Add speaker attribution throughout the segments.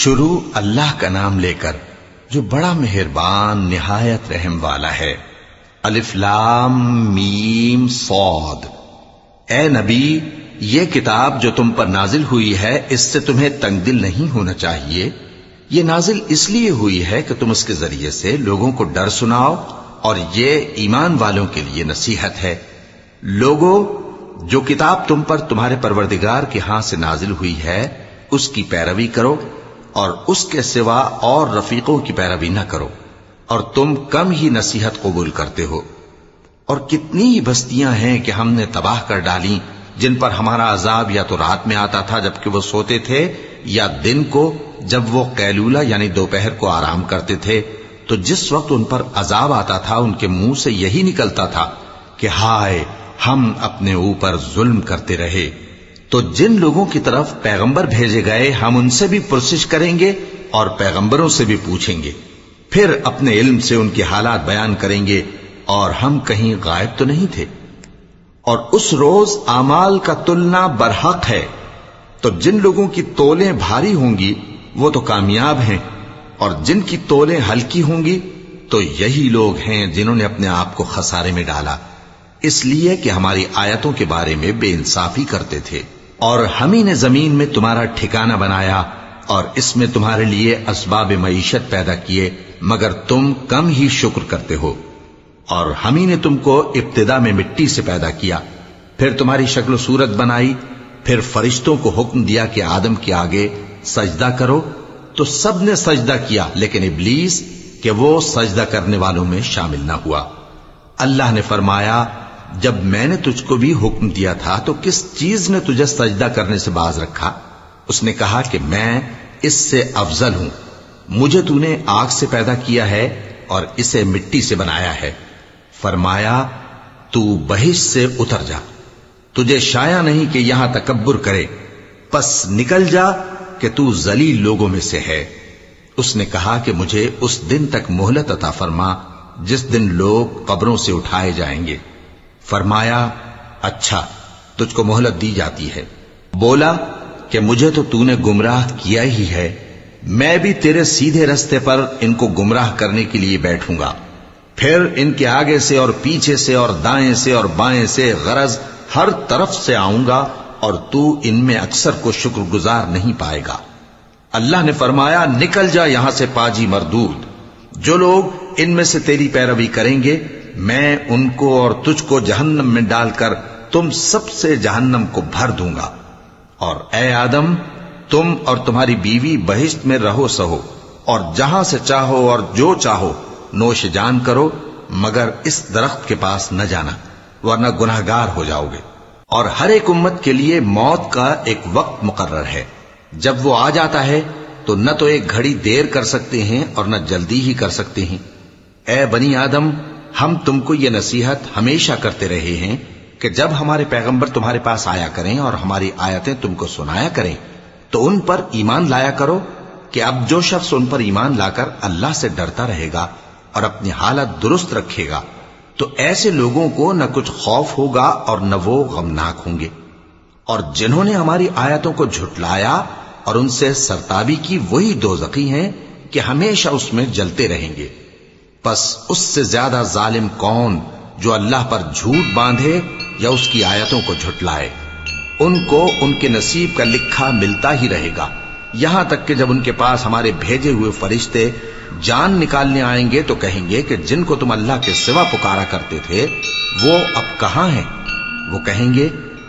Speaker 1: شروع اللہ کا نام لے کر جو بڑا مہربان نہایت رحم والا ہے۔ الف لام میم صاد۔ اے نبی، یہ کتاب جو تم پر نازل ہوئی ہے اس سے تمہیں تنگ دل نہیں ہونا چاہیے۔ یہ نازل اس لیے ہوئی ہے کہ تم اس کے ذریعے سے لوگوں کو ڈر سناؤ، اور یہ ایمان والوں کے لیے نصیحت ہے۔ لوگوں، جو کتاب تم پر تمہارے پروردگار کے ہاں سے نازل ہوئی ہے اس کی پیروی کرو، اور اس کے سوا اور رفیقوں کی پیروی نہ کرو، اور تم کم ہی نصیحت قبول کرتے ہو۔ اور کتنی ہی بستیاں ہیں کہ ہم نے تباہ کر ڈالیں جن پر ہمارا عذاب یا تو رات میں آتا تھا جبکہ وہ سوتے تھے، یا دن کو جب وہ قیلولہ یعنی دوپہر کو آرام کرتے تھے، تو جس وقت ان پر عذاب آتا تھا ان کے منہ سے یہی نکلتا تھا کہ ہائے، ہم اپنے اوپر ظلم کرتے رہے۔ تو جن لوگوں کی طرف پیغمبر بھیجے گئے ہم ان سے بھی پرسش کریں گے اور پیغمبروں سے بھی پوچھیں گے، پھر اپنے علم سے ان کے حالات بیان کریں گے، اور ہم کہیں غائب تو نہیں تھے۔ اور اس روز اعمال کا تلنا برحق ہے، تو جن لوگوں کی تولیں بھاری ہوں گی وہ تو کامیاب ہیں، اور جن کی تولیں ہلکی ہوں گی تو یہی لوگ ہیں جنہوں نے اپنے آپ کو خسارے میں ڈالا، اس لیے کہ ہماری آیتوں کے بارے میں بے انصافی کرتے تھے۔ اور ہم ہی نے زمین میں تمہارا ٹھکانہ بنایا اور اس میں تمہارے لیے اسباب معیشت پیدا کیے، مگر تم کم ہی شکر کرتے ہو۔ اور ہم ہی نے تم کو ابتدا میں مٹی سے پیدا کیا، پھر تمہاری شکل و صورت بنائی، پھر فرشتوں کو حکم دیا کہ آدم کے آگے سجدہ کرو، تو سب نے سجدہ کیا لیکن ابلیس کہ وہ سجدہ کرنے والوں میں شامل نہ ہوا۔ اللہ نے فرمایا، جب میں نے تجھ کو بھی حکم دیا تھا تو کس چیز نے تجھے سجدہ کرنے سے باز رکھا؟ اس نے کہا کہ میں اس سے افضل ہوں، مجھے تو نے آگ سے پیدا کیا ہے اور اسے مٹی سے بنایا ہے۔ فرمایا، تو بہشت سے اتر جا، تجھے شایع نہیں کہ یہاں تکبر کرے، پس نکل جا کہ تو ذلیل لوگوں میں سے ہے۔ اس نے کہا کہ مجھے اس دن تک مہلت عطا فرما جس دن لوگ قبروں سے اٹھائے جائیں گے۔ فرمایا، اچھا، تجھ کو مہلت دی جاتی ہے۔ بولا کہ مجھے تو نے گمراہ کیا ہی ہے، میں بھی تیرے سیدھے رستے پر ان کو گمراہ کرنے کے لیے بیٹھوں گا، پھر ان کے آگے سے اور پیچھے سے اور دائیں سے اور بائیں سے غرض ہر طرف سے آؤں گا، اور تو ان میں اکثر کو شکر گزار نہیں پائے گا۔ اللہ نے فرمایا، نکل جا یہاں سے پاجی مردود، جو لوگ ان میں سے تیری پیروی کریں گے میں ان کو اور تجھ کو جہنم میں ڈال کر تم سب سے جہنم کو بھر دوں گا۔ اور اے آدم، تم اور تمہاری بیوی بہشت میں رہو سہو، اور جہاں سے چاہو اور جو چاہو نوش جان کرو، مگر اس درخت کے پاس نہ جانا ورنہ گناہگار ہو جاؤ گے۔ اور ہر ایک امت کے لیے موت کا ایک وقت مقرر ہے، جب وہ آ جاتا ہے تو نہ تو ایک گھڑی دیر کر سکتے ہیں اور نہ جلدی ہی کر سکتے ہیں۔ اے بنی آدم، ہم تم کو یہ نصیحت ہمیشہ کرتے رہے ہیں کہ جب ہمارے پیغمبر تمہارے پاس آیا کریں اور ہماری آیتیں تم کو سنایا کریں تو ان پر ایمان لایا کرو، کہ اب جو شخص ان پر ایمان لا کر اللہ سے ڈرتا رہے گا اور اپنی حالت درست رکھے گا تو ایسے لوگوں کو نہ کچھ خوف ہوگا اور نہ وہ غمناک ہوں گے۔ اور جنہوں نے ہماری آیتوں کو جھٹلایا اور ان سے سرتابی کی، وہی دوزخی ہیں کہ ہمیشہ اس میں جلتے رہیں گے۔ پس اس سے زیادہ ظالم کون جو اللہ پر جھوٹ باندھے یا اس کی آیتوں کو جھٹلائے؟ ان کو ان کے نصیب کا لکھا ملتا ہی رہے گا، یہاں تک کہ جب ان کے پاس ہمارے بھیجے ہوئے فرشتے جان نکالنے آئیں گے تو کہیں گے کہ جن کو تم اللہ کے سوا پکارا کرتے تھے وہ اب کہاں ہیں؟ وہ کہیں گے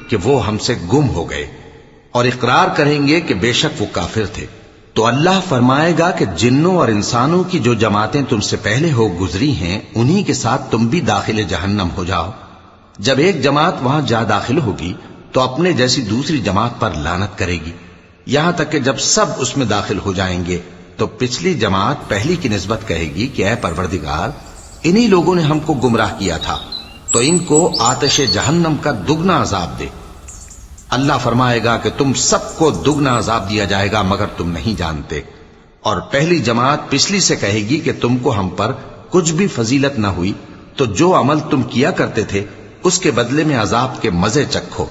Speaker 1: کہ وہ ہم سے گم ہو گئے، اور اقرار کریں گے کہ بے شک وہ کافر تھے۔ تو اللہ فرمائے گا کہ جنوں اور انسانوں کی جو جماعتیں تم سے پہلے ہو گزری ہیں انہی کے ساتھ تم بھی داخل جہنم ہو جاؤ۔ جب ایک جماعت وہاں جا داخل ہوگی تو اپنے جیسی دوسری جماعت پر لعنت کرے گی، یہاں تک کہ جب سب اس میں داخل ہو جائیں گے تو پچھلی جماعت پہلی کی نسبت کہے گی کہ اے پروردگار، انہی لوگوں نے ہم کو گمراہ کیا تھا، تو ان کو آتش جہنم کا دگنا عذاب دے۔ اللہ فرمائے گا کہ تم سب کو دگنا عذاب دیا جائے گا مگر تم نہیں جانتے۔ اور پہلی جماعت پچھلی سے کہے گی کہ تم کو ہم پر کچھ بھی فضیلت نہ ہوئی، تو جو عمل تم کیا کرتے تھے اس کے بدلے میں عذاب کے مزے چکھو۔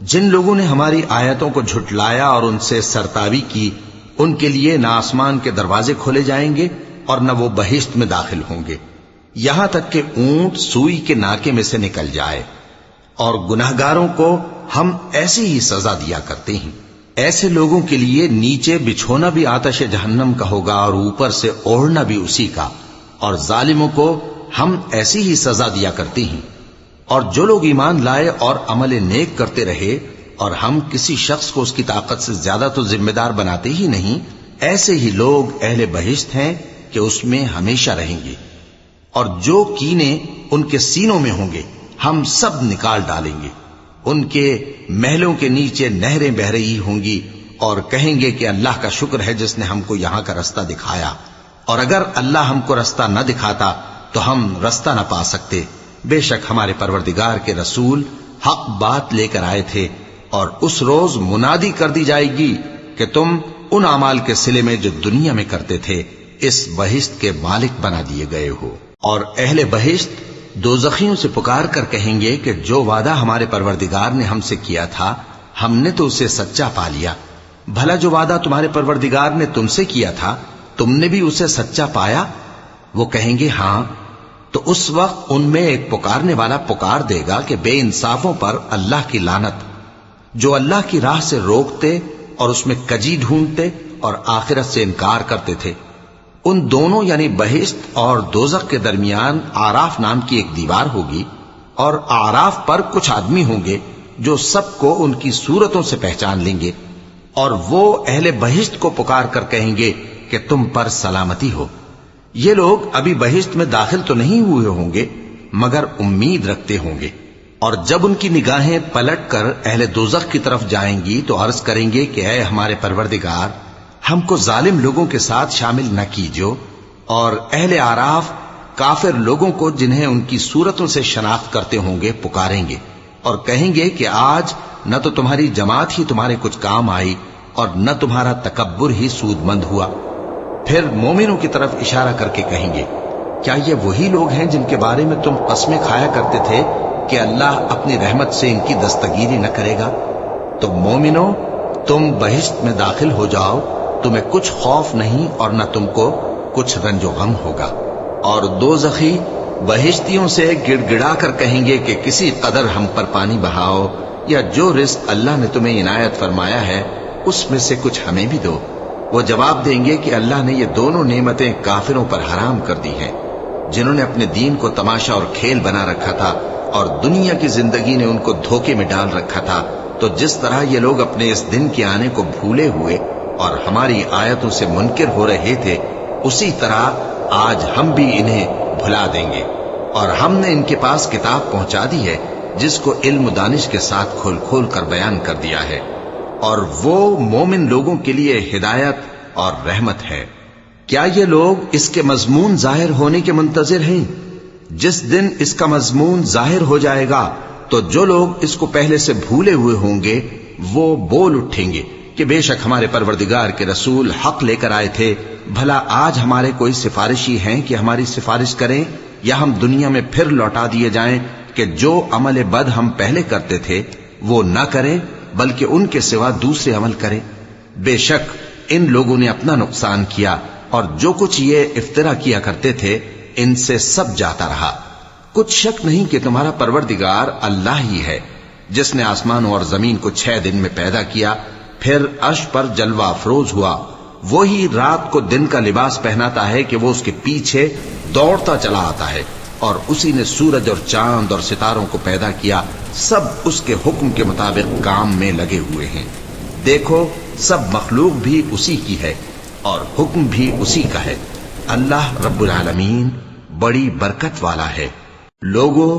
Speaker 1: جن لوگوں نے ہماری آیتوں کو جھٹلایا اور ان سے سرتابی کی، ان کے لیے نہ آسمان کے دروازے کھولے جائیں گے اور نہ وہ بہشت میں داخل ہوں گے، یہاں تک کہ اونٹ سوئی کے ناکے میں سے نکل جائے۔ اور گناہگاروں کو ہم ایسی ہی سزا دیا کرتے ہیں۔ ایسے لوگوں کے لیے نیچے بچھونا بھی آتش جہنم کا ہوگا اور اوپر سے اوڑھنا بھی اسی کا، اور ظالموں کو ہم ایسی ہی سزا دیا کرتے ہیں۔ اور جو لوگ ایمان لائے اور عمل نیک کرتے رہے، اور ہم کسی شخص کو اس کی طاقت سے زیادہ تو ذمہ دار بناتے ہی نہیں، ایسے ہی لوگ اہل بہشت ہیں کہ اس میں ہمیشہ رہیں گے۔ اور جو کینے ان کے سینوں میں ہوں گے ہم سب نکال ڈالیں گے۔ ان کے محلوں کے نیچے نہریں بہ رہی ہوں گی، اور کہیں گے کہ اللہ کا شکر ہے جس نے ہم کو یہاں کا رستہ دکھایا، اور اگر اللہ ہم کو رستہ نہ دکھاتا تو ہم رستہ نہ پا سکتے۔ بے شک ہمارے پروردگار کے رسول حق بات لے کر آئے تھے، اور اس روز منادی کر دی جائے گی کہ تم ان اعمال کے صلے میں جو دنیا میں کرتے تھے اس بہشت کے مالک بنا دیے گئے ہو۔ اور اہل بہشت دوزخیوں سے پکار کر کہیں گے کہ جو وعدہ ہمارے پروردگار نے ہم سے کیا تھا ہم نے تو اسے سچا پا لیا۔ بھلا جو وعدہ تمہارے پروردگار نے تم سے کیا تھا تم نے بھی اسے سچا پایا؟ وہ کہیں گے ہاں۔ تو اس وقت ان میں ایک پکارنے والا پکار دے گا کہ بے انصافوں پر اللہ کی لعنت، جو اللہ کی راہ سے روکتے اور اس میں کجی ڈھونڈتے اور آخرت سے انکار کرتے تھے۔ ان دونوں یعنی بہشت اور دوزخ کے درمیان آراف نام کی ایک دیوار ہوگی، اور آراف پر کچھ آدمی ہوں گے جو سب کو ان کی صورتوں سے پہچان لیں گے، اور وہ اہل بہشت کو پکار کر کہیں گے کہ تم پر سلامتی ہو۔ یہ لوگ ابھی بہشت میں داخل تو نہیں ہوئے ہوں گے مگر امید رکھتے ہوں گے، اور جب ان کی نگاہیں پلٹ کر اہل دوزخ کی طرف جائیں گی تو عرض کریں گے کہ اے ہمارے پروردگار، ہم کو ظالم لوگوں کے ساتھ شامل نہ کیجو۔ اور اہل آراف کافر لوگوں کو جنہیں ان کی صورتوں سے شناخت کرتے ہوں گے پکاریں گے اور کہیں گے کہ آج نہ تو تمہاری جماعت ہی تمہارے کچھ کام آئی اور نہ تمہارا تکبر ہی سود مند ہوا۔ پھر مومنوں کی طرف اشارہ کر کے کہیں گے کیا یہ وہی لوگ ہیں جن کے بارے میں تم قسمیں کھایا کرتے تھے کہ اللہ اپنی رحمت سے ان کی دستگیری نہ کرے گا؟ تو مومنوں، تم بہشت میں داخل ہو جاؤ، تمہیں کچھ خوف نہیں اور نہ تم کو کچھ رنج و غم ہوگا۔ اور دوزخی بہشتیوں سے گڑ گڑا کر کہیں گے کہ کسی قدر ہم پر پانی بہاؤ، یا جو رزق اللہ نے تمہیں عنایت فرمایا ہے اس میں سے کچھ ہمیں بھی دو۔ وہ جواب دیں گے کہ اللہ نے یہ دونوں نعمتیں کافروں پر حرام کر دی ہیں، جنہوں نے اپنے دین کو تماشا اور کھیل بنا رکھا تھا اور دنیا کی زندگی نے ان کو دھوکے میں ڈال رکھا تھا۔ تو جس طرح یہ لوگ اپنے اس دن کے آنے کو بھولے ہوئے اور ہماری آیتوں سے منکر ہو رہے تھے، اسی طرح آج ہم بھی انہیں بھلا دیں گے۔ اور ہم نے ان کے پاس کتاب پہنچا دی ہے جس کو علم و دانش کے ساتھ کھول کھول کر بیان کر دیا ہے، اور وہ مومن لوگوں کے لیے ہدایت اور رحمت ہے۔ کیا یہ لوگ اس کے مضمون ظاہر ہونے کے منتظر ہیں؟ جس دن اس کا مضمون ظاہر ہو جائے گا تو جو لوگ اس کو پہلے سے بھولے ہوئے ہوں گے وہ بول اٹھیں گے کہ بے شک ہمارے پروردگار کے رسول حق لے کر آئے تھے، بھلا آج ہمارے کوئی سفارشی ہیں کہ ہماری سفارش کریں، یا ہم دنیا میں پھر لوٹا دیے جائیں کہ جو عمل بد ہم پہلے کرتے تھے وہ نہ کریں بلکہ ان کے سوا دوسرے عمل کریں۔ بے شک ان لوگوں نے اپنا نقصان کیا، اور جو کچھ یہ افترا کیا کرتے تھے ان سے سب جاتا رہا۔ کچھ شک نہیں کہ تمہارا پروردگار اللہ ہی ہے جس نے آسمانوں اور زمین کو 6 دن میں پیدا کیا، پھر عرش پر جلوہ افروز ہوا۔ وہی رات کو دن کا لباس پہناتا ہے کہ وہ اس کے پیچھے دوڑتا چلا آتا ہے، اور اسی نے سورج اور چاند اور ستاروں کو پیدا کیا، سب اس کے حکم کے مطابق کام میں لگے ہوئے ہیں۔ دیکھو سب مخلوق بھی اسی کی ہے اور حکم بھی اسی کا ہے۔ اللہ رب العالمین بڑی برکت والا ہے۔ لوگوں،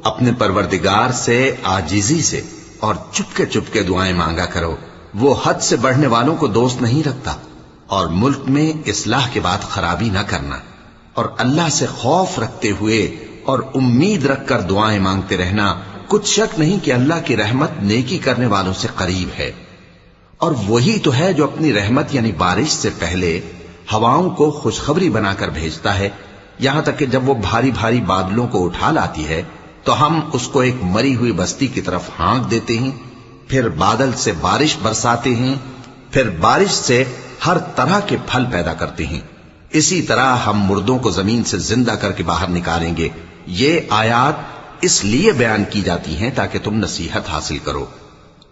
Speaker 1: اپنے پروردگار سے عاجزی سے اور چپکے دعائیں مانگا کرو، وہ حد سے بڑھنے والوں کو دوست نہیں رکھتا، اور ملک میں اصلاح کے بعد خرابی نہ کرنا، اور اللہ سے خوف رکھتے ہوئے اور امید رکھ کر دعائیں مانگتے رہنا۔ کچھ شک نہیں کہ اللہ کی رحمت نیکی کرنے والوں سے قریب ہے، اور وہی تو ہے جو اپنی رحمت یعنی بارش سے پہلے ہواؤں کو خوشخبری بنا کر بھیجتا ہے، یہاں تک کہ جب وہ بھاری بھاری بادلوں کو اٹھا لاتی ہے تو ہم اس کو ایک مری ہوئی بستی کی طرف ہانک دیتے ہیں، پھر بادل سے بارش برساتے ہیں، پھر بارش سے ہر طرح کے پھل پیدا کرتے ہیں، اسی طرح ہم مردوں کو زمین سے زندہ کر کے باہر نکالیں گے۔ یہ آیات اس لیے بیان کی جاتی ہیں تاکہ تم نصیحت حاصل کرو۔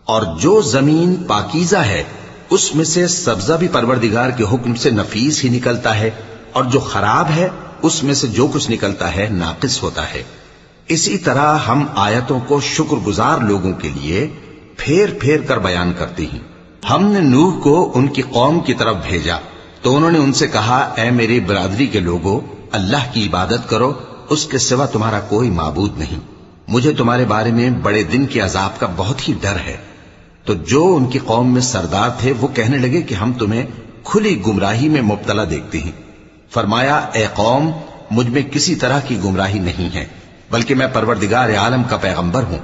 Speaker 1: اور جو زمین پاکیزہ ہے اس میں سے سبزہ بھی پروردگار کے حکم سے نفیس ہی نکلتا ہے، اور جو خراب ہے اس میں سے جو کچھ نکلتا ہے ناقص ہوتا ہے۔ اسی طرح ہم آیتوں کو شکر گزار لوگوں کے لیے پھیر پھیر کر بیان کرتے ہیں۔ ہم نے نوح کو ان کی قوم کی طرف بھیجا تو انہوں نے ان سے کہا، اے میری برادری کے لوگوں، اللہ کی عبادت کرو، اس کے سوا تمہارا کوئی معبود نہیں۔ مجھے تمہارے بارے میں بڑے دن کے عذاب کا بہت ہی ڈر ہے۔ تو جو ان کی قوم میں سردار تھے وہ کہنے لگے کہ ہم تمہیں کھلی گمراہی میں مبتلا دیکھتے ہیں۔ فرمایا، اے قوم، مجھ میں کسی طرح کی گمراہی نہیں ہے، بلکہ میں پروردگار عالم کا پیغمبر ہوں،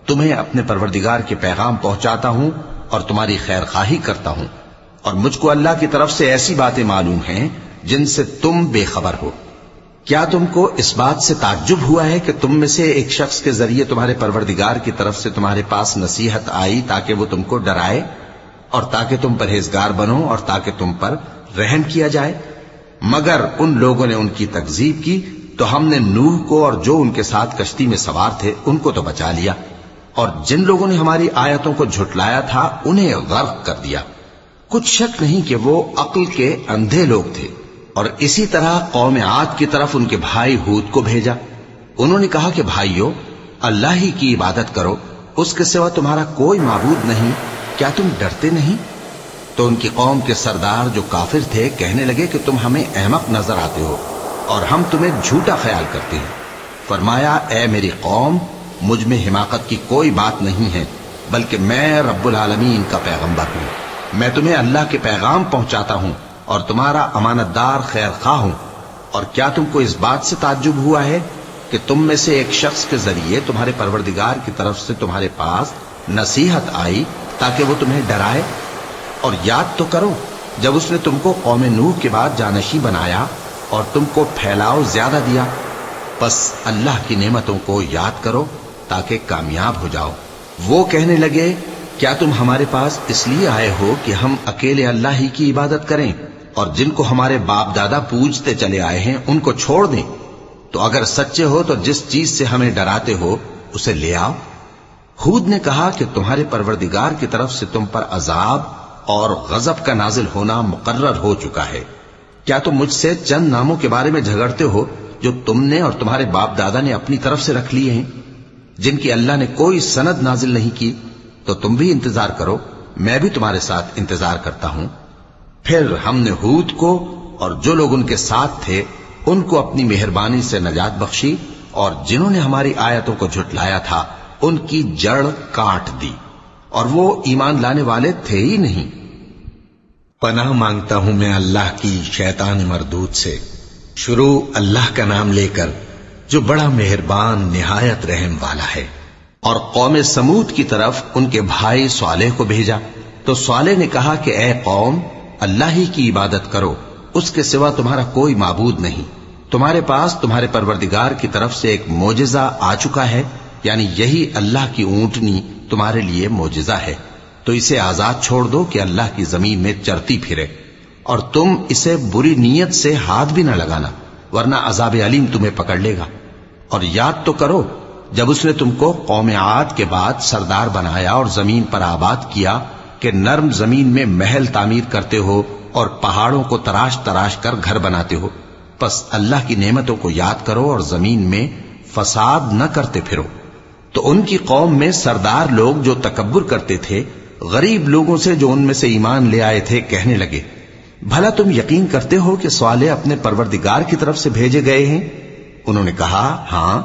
Speaker 1: تمہیں اپنے پروردگار کے پیغام پہنچاتا ہوں اور تمہاری خیر خواہی کرتا ہوں، اور مجھ کو اللہ کی طرف سے ایسی باتیں معلوم ہیں جن سے تم بے خبر ہو۔ کیا تم کو اس بات سے تعجب ہوا ہے کہ تم میں سے ایک شخص کے ذریعے تمہارے پروردگار کی طرف سے تمہارے پاس نصیحت آئی تاکہ وہ تم کو ڈرائے اور تاکہ تم پرہیزگار بنو اور تاکہ تم پر رحم کیا جائے؟ مگر ان لوگوں نے ان کی تکذیب کی تو ہم نے نوح کو اور جو ان کے ساتھ کشتی میں سوار تھے ان کو تو بچا لیا، اور جن لوگوں نے ہماری آیتوں کو جھٹلایا تھا انہیں غرق کر دیا۔ کچھ شک نہیں کہ وہ عقل کے اندھے لوگ تھے۔ اور اسی طرح قوم عاد کی طرف ان کے بھائی ہود کو بھیجا۔ انہوں نے کہا کہ بھائیو، اللہ ہی کی عبادت کرو، اس کے سوا تمہارا کوئی معبود نہیں، کیا تم ڈرتے نہیں؟ تو ان کی قوم کے سردار جو کافر تھے کہنے لگے کہ تم ہمیں احمق نظر آتے ہو اور ہم تمہیں جھوٹا خیال کرتے ہیں۔ فرمایا، اے میری قوم، مجھ میں حماقت کی کوئی بات نہیں ہے، بلکہ میں رب العالمین کا پیغمبر ہوں۔ میں تمہیں اللہ کے پیغام پہنچاتا ہوں اور تمہارا امانت دار خیر خواہ ہوں۔ اور کیا تم کو اس بات سے تعجب ہوا ہے کہ تم میں سے ایک شخص کے ذریعے تمہارے پروردگار کی طرف سے تمہارے پاس نصیحت آئی تاکہ وہ تمہیں ڈرائے؟ اور یاد تو کرو جب اس نے تم کو قوم نوح کے بعد جانشی بنایا اور تم کو پھیلاؤ زیادہ دیا۔ بس اللہ کی نعمتوں کو یاد کرو تاکہ کامیاب ہو جاؤ۔ وہ کہنے لگے، کیا تم ہمارے پاس اس لیے آئے ہو کہ ہم اکیلے اللہ ہی کی عبادت کریں اور جن کو ہمارے باپ دادا پوجتے چلے آئے ہیں ان کو چھوڑ دیں؟ تو اگر سچے ہو تو جس چیز سے ہمیں ڈراتے ہو اسے لے آؤ۔ ہود نے کہا کہ تمہارے پروردگار کی طرف سے تم پر عذاب اور غضب کا نازل ہونا مقرر ہو چکا ہے۔ کیا تم مجھ سے چند ناموں کے بارے میں جھگڑتے ہو جو تم نے اور تمہارے باپ دادا نے اپنی طرف سے رکھ لیے ہیں، جن کی اللہ نے کوئی سند نازل نہیں کی؟ تو تم بھی انتظار کرو، میں بھی تمہارے ساتھ انتظار کرتا ہوں۔ پھر ہم نے ہود کو اور جو لوگ ان کے ساتھ تھے ان کو اپنی مہربانی سے نجات بخشی، اور جنہوں نے ہماری آیتوں کو جھٹلایا تھا ان کی جڑ کاٹ دی، اور وہ ایمان لانے والے تھے ہی نہیں۔
Speaker 2: پناہ مانگتا ہوں میں اللہ کی شیطان مردود سے۔ شروع اللہ کا نام لے کر جو بڑا مہربان نہایت رحم والا ہے۔
Speaker 1: اور قوم سمود کی طرف ان کے بھائی صالح کو بھیجا تو صالح نے کہا کہ اے قوم، اللہ ہی کی عبادت کرو، اس کے سوا تمہارا کوئی معبود نہیں۔ تمہارے پاس تمہارے پروردگار کی طرف سے ایک معجزہ آ چکا ہے، یعنی یہی اللہ کی اونٹنی تمہارے لیے معجزہ ہے، تو اسے آزاد چھوڑ دو کہ اللہ کی زمین میں چرتی پھرے، اور تم اسے بری نیت سے ہاتھ بھی نہ لگانا، ورنہ عذاب علیم تمہیں پکڑ لے گا۔ اور یاد تو کرو جب اس نے تم کو قوم عاد کے بعد سردار بنایا اور زمین پر آباد کیا کہ نرم زمین میں محل تعمیر کرتے ہو اور پہاڑوں کو تراش تراش کر گھر بناتے ہو۔ پس اللہ کی نعمتوں کو یاد کرو اور زمین میں فساد نہ کرتے پھرو۔ تو ان کی قوم میں سردار لوگ جو تکبر کرتے تھے غریب لوگوں سے جو ان میں سے ایمان لے آئے تھے کہنے لگے، بھلا تم یقین کرتے ہو کہ صالح اپنے پروردگار کی طرف سے بھیجے گئے ہیں؟ انہوں نے کہا، ہاں،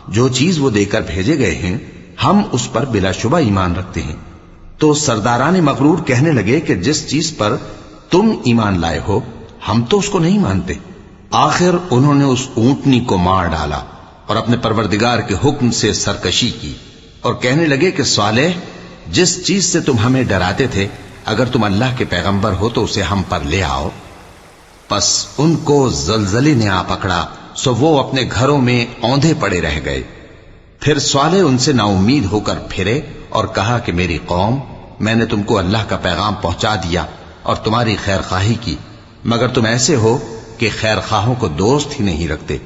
Speaker 1: جو چیز وہ دے کر بھیجے گئے ہیں ہم اس پر بلا شبہ ایمان رکھتے ہیں۔ تو سرداران مغرور کہنے لگے کہ جس چیز پر تم ایمان لائے ہو ہم تو اس کو نہیں مانتے۔ آخر انہوں نے اس اونٹنی کو مار ڈالا اور اپنے پروردگار کے حکم سے سرکشی کی، اور کہنے لگے کہ صالح، جس چیز سے تم ہمیں ڈراتے تھے اگر تم اللہ کے پیغمبر ہو تو اسے ہم پر لے آؤ۔ پس ان کو زلزلے نے آ پکڑا، سو وہ اپنے گھروں میں اوندھے پڑے رہ گئے۔ پھر صالح ان سے نا امید ہو کر پھرے اور کہا کہ میری قوم، میں نے تم کو اللہ کا پیغام پہنچا دیا اور تمہاری خیر خواہی کی، مگر تم ایسے ہو کہ خیر خواہوں کو دوست ہی نہیں رکھتے۔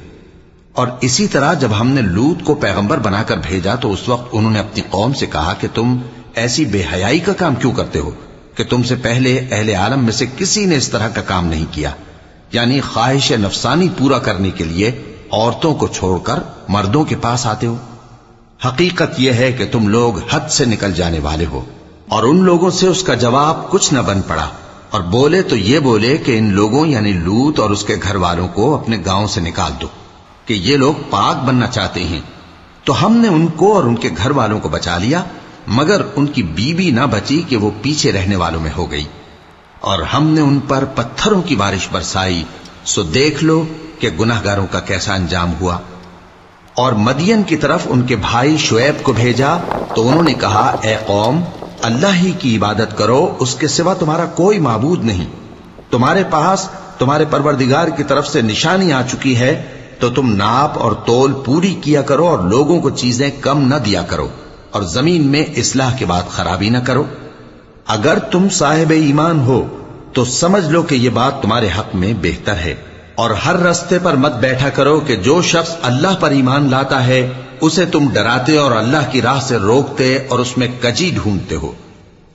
Speaker 1: اور اسی طرح جب ہم نے لوط کو پیغمبر بنا کر بھیجا تو اس وقت انہوں نے اپنی قوم سے کہا کہ تم ایسی بے حیائی کا کام کیوں کرتے ہو کہ تم سے پہلے اہل عالم میں سے کسی نے اس طرح کا کام نہیں کیا، یعنی خواہش نفسانی پورا کرنے کے لیے عورتوں کو چھوڑ کر مردوں کے پاس آتے ہو۔ حقیقت یہ ہے کہ تم لوگ حد سے نکل جانے والے ہو۔ اور ان لوگوں سے اس کا جواب کچھ نہ بن پڑا، اور بولے تو یہ بولے کہ ان لوگوں یعنی لوط اور اس کے گھر والوں کو اپنے گاؤں سے نکال دو کہ یہ لوگ پاک بننا چاہتے ہیں۔ تو ہم نے ان کو اور ان کے گھر والوں کو بچا لیا، مگر ان کی بیوی نہ بچی کہ وہ پیچھے رہنے والوں میں ہو گئی، اور ہم نے ان پر پتھروں کی بارش برسائی، سو دیکھ لو کہ گناہگاروں کا کیسا انجام ہوا۔ اور مدین کی طرف ان کے بھائی شعیب کو بھیجا تو انہوں نے کہا، اے قوم، اللہ ہی کی عبادت کرو، اس کے سوا تمہارا کوئی معبود نہیں۔ تمہارے پاس تمہارے پروردگار کی طرف سے نشانی آ چکی ہے، تو تم ناپ اور تول پوری کیا کرو اور لوگوں کو چیزیں کم نہ دیا کرو، اور زمین میں اصلاح کے بعد خرابی نہ کرو۔ اگر تم صاحب ایمان ہو تو سمجھ لو کہ یہ بات تمہارے حق میں بہتر ہے، اور ہر رستے پر مت بیٹھا کرو کہ جو شخص اللہ پر ایمان لاتا ہے اسے تم ڈراتے اور اللہ کی راہ سے روکتے اور اس میں کجی ڈھونڈتے ہو۔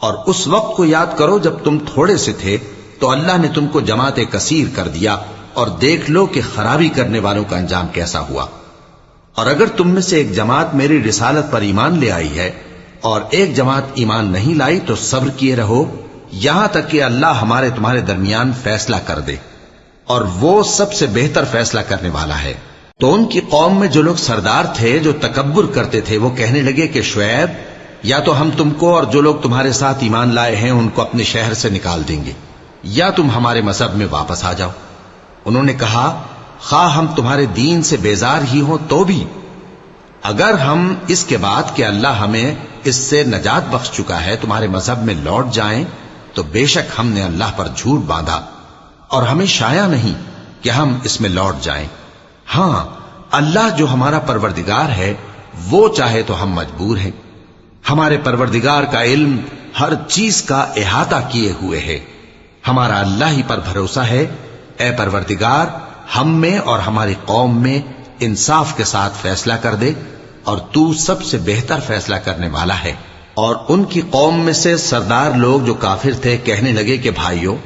Speaker 1: اور اس وقت کو یاد کرو جب تم تھوڑے سے تھے تو اللہ نے تم کو جماعت کثیر کر دیا، اور دیکھ لو کہ خرابی کرنے والوں کا انجام کیسا ہوا۔ اور اگر تم میں سے ایک جماعت میری رسالت پر ایمان لے آئی ہے اور ایک جماعت ایمان نہیں لائی تو صبر کیے رہو یہاں تک کہ اللہ ہمارے تمہارے درمیان فیصلہ کر دے، اور وہ سب سے بہتر فیصلہ کرنے والا ہے۔ تو ان کی قوم میں جو لوگ سردار تھے جو تکبر کرتے تھے وہ کہنے لگے کہ شعیب، یا تو ہم تم کو اور جو لوگ تمہارے ساتھ ایمان لائے ہیں ان کو اپنے شہر سے نکال دیں گے، یا تم ہمارے مذہب میں واپس آ جاؤ۔ انہوں نے کہا، خواہ ہم تمہارے دین سے بیزار ہی ہوں تو بھی، اگر ہم اس کے بعد کہ اللہ ہمیں اس سے نجات بخش چکا ہے تمہارے مذہب میں لوٹ جائیں تو بے شک ہم نے اللہ پر جھوٹ باندھا، اور ہمیں شایع نہیں کہ ہم اس میں لوٹ جائیں۔ ہاں، اللہ جو ہمارا پروردگار ہے وہ چاہے تو ہم مجبور ہیں۔ ہمارے پروردگار کا علم ہر چیز کا احاطہ کیے ہوئے ہے۔ ہمارا اللہ ہی پر بھروسہ ہے۔ اے پروردگار، ہم میں اور ہماری قوم میں انصاف کے ساتھ فیصلہ کر دے، اور تو سب سے بہتر فیصلہ کرنے والا ہے۔ اور ان کی قوم میں سے سردار لوگ جو کافر تھے کہنے لگے کہ بھائیو،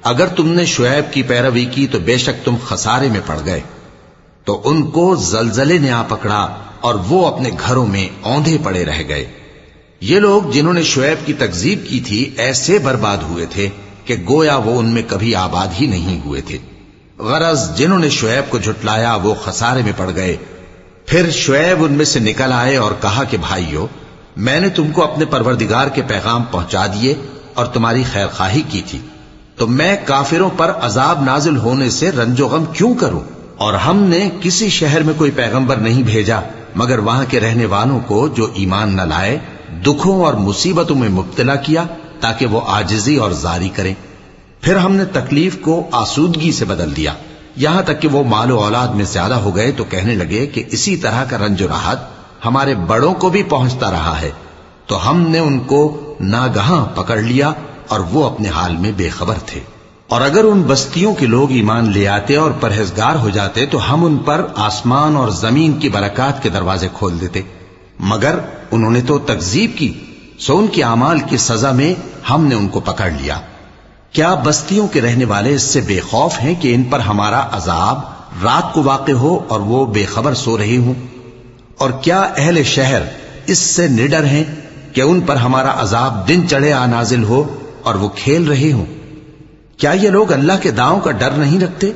Speaker 1: اگر تم نے شعیب کی پیروی کی تو بے شک تم خسارے میں پڑ گئے۔ تو ان کو زلزلے نے آ پکڑا اور وہ اپنے گھروں میں اوندھے پڑے رہ گئے۔ یہ لوگ جنہوں نے شعیب کی تکذیب کی تھی ایسے برباد ہوئے تھے کہ گویا وہ ان میں کبھی آباد ہی نہیں ہوئے تھے۔ غرض جنہوں نے شعیب کو جھٹلایا وہ خسارے میں پڑ گئے۔ پھر شعیب ان میں سے نکل آئے اور کہا کہ بھائیو، میں نے تم کو اپنے پروردگار کے پیغام پہنچا دیے اور تمہاری خیر خواہی کی تھی، تو میں کافروں پر عذاب نازل ہونے سے رنج و غم کیوں کروں؟ اور ہم نے کسی شہر میں کوئی پیغمبر نہیں بھیجا مگر وہاں کے رہنے والوں کو جو ایمان نہ لائے دکھوں اور مصیبتوں میں مبتلا کیا تاکہ وہ عاجزی اور زاری کریں۔ پھر ہم نے تکلیف کو آسودگی سے بدل دیا، یہاں تک کہ وہ مال و اولاد میں زیادہ ہو گئے تو کہنے لگے کہ اسی طرح کا رنج و راحت ہمارے بڑوں کو بھی پہنچتا رہا ہے۔ تو ہم نے ان کو ناگہاں پکڑ لیا اور وہ اپنے حال میں بے خبر تھے۔ اور اگر ان بستیوں کے لوگ ایمان لے آتے اور پرہیزگار ہو جاتے تو ہم ان پر آسمان اور زمین کی برکات کے دروازے کھول دیتے، مگر انہوں نے تو تکذیب کی، سو ان کے اعمال کی سزا میں ہم نے ان کو پکڑ لیا۔ کیا بستیوں کے رہنے والے اس سے بے خوف ہیں کہ ان پر ہمارا عذاب رات کو واقع ہو اور وہ بے خبر سو رہے ہوں؟ اور کیا اہل شہر اس سے نڈر ہیں کہ ان پر ہمارا عذاب دن چڑھے آ نازل ہو اور وہ کھیل رہے ہوں؟ کیا یہ لوگ اللہ کے داؤں کا ڈر نہیں رکھتے؟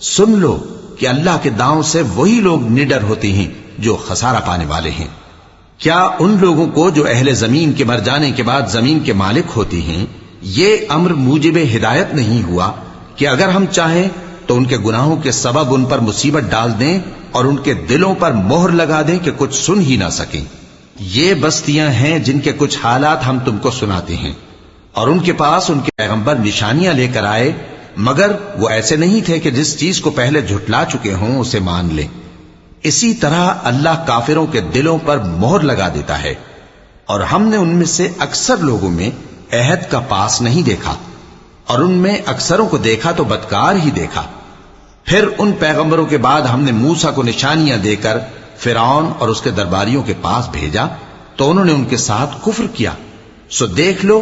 Speaker 1: سن لو کہ اللہ کے داؤں سے وہی لوگ نڈر ہوتے ہیں جو خسارہ پانے والے ہیں۔ کیا ان لوگوں کو جو اہل زمین کے مر جانے کے بعد زمین کے مالک ہوتے ہیں یہ امر موجب ہدایت نہیں ہوا کہ اگر ہم چاہیں تو ان کے گناہوں کے سبب ان پر مصیبت ڈال دیں اور ان کے دلوں پر مہر لگا دیں کہ کچھ سن ہی نہ سکیں؟ یہ بستیاں ہیں جن کے کچھ حالات ہم تم کو سناتے ہیں، اور ان کے پاس ان کے پیغمبر نشانیاں لے کر آئے، مگر وہ ایسے نہیں تھے کہ جس چیز کو پہلے جھٹلا چکے ہوں اسے مان لیں۔ اسی طرح اللہ کافروں کے دلوں پر مہر لگا دیتا ہے، اور ہم نے ان میں سے اکثر لوگوں میں عہد کا پاس نہیں دیکھا، اور ان میں اکثروں کو دیکھا تو بدکار ہی دیکھا۔ پھر ان پیغمبروں کے بعد ہم نے موسیٰ کو نشانیاں دے کر فرعون اور اس کے درباریوں کے پاس بھیجا تو انہوں نے ان کے ساتھ کفر کیا، سو دیکھ لو